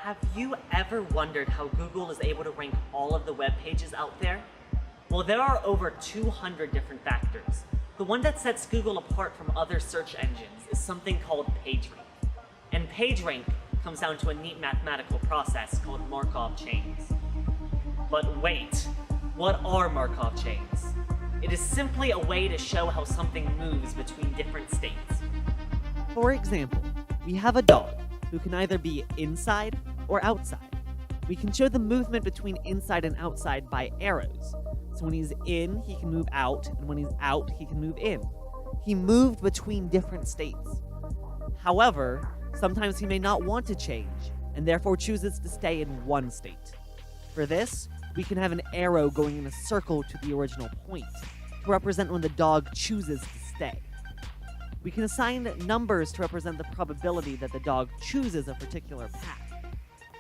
Have you ever wondered how Google is able to rank all of the web pages out there? Well, there are over 200 different factors. The one that sets Google apart from other search engines is something called PageRank. And PageRank comes down to a neat mathematical process called Markov Chains. But wait, what are Markov Chains? It is simply a way to show how something moves between different states. For example, we have a dog who can either be inside or outside. We can show the movement between inside and outside by arrows. So when he's in, he can move out, and when he's out, he can move in. He moved between different states. However, sometimes he may not want to change, and therefore chooses to stay in one state. For this, we can have an arrow going in a circle to the original point to represent when the dog chooses to stay. We can assign numbers to represent the probability that the dog chooses a particular path.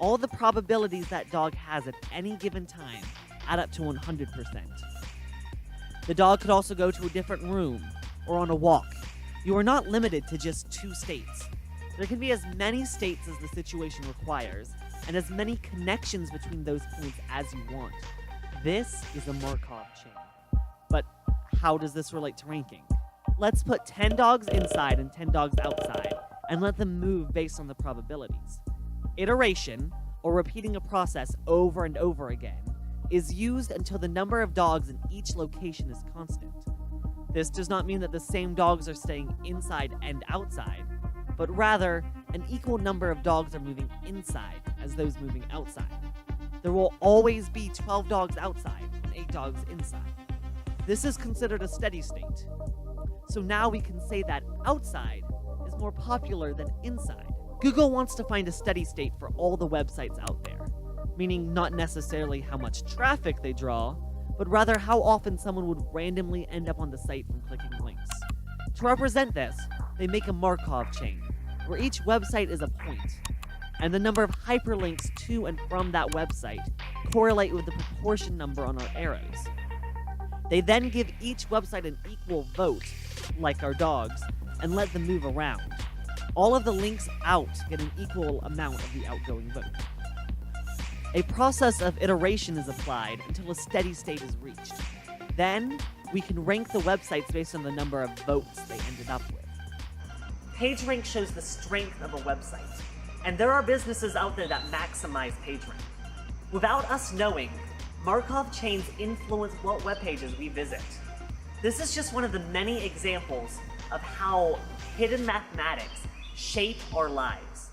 All the probabilities that dog has at any given time add up to 100%. The dog could also go to a different room or on a walk. You are not limited to just 2 states. There can be as many states as the situation requires, and as many connections between those points as you want. This is a Markov chain. But how does this relate to ranking? Let's put 10 dogs inside and 10 dogs outside, and let them move based on the probabilities. Iteration, or repeating a process over and over again, is used until the number of dogs in each location is constant. This does not mean that the same dogs are staying inside and outside, but rather, an equal number of dogs are moving inside as those moving outside. There will always be 12 dogs outside and 8 dogs inside. This is considered a steady state. So now we can say that outside is more popular than inside. Google wants to find a steady state for all the websites out there, meaning not necessarily how much traffic they draw, but rather how often someone would randomly end up on the site from clicking links. To represent this, they make a Markov chain, where each website is a point, and the number of hyperlinks to and from that website correlate with the proportion number on our arrows. They then give each website an equal vote, like our dogs, and let them move around. All of the links out get an equal amount of the outgoing vote. A process of iteration is applied until a steady state is reached. Then, we can rank the websites based on the number of votes they ended up with. PageRank shows the strength of a website, and there are businesses out there that maximize PageRank. Without us knowing, Markov chains influence what web pages we visit. This is just one of the many examples of how hidden mathematics shape our lives.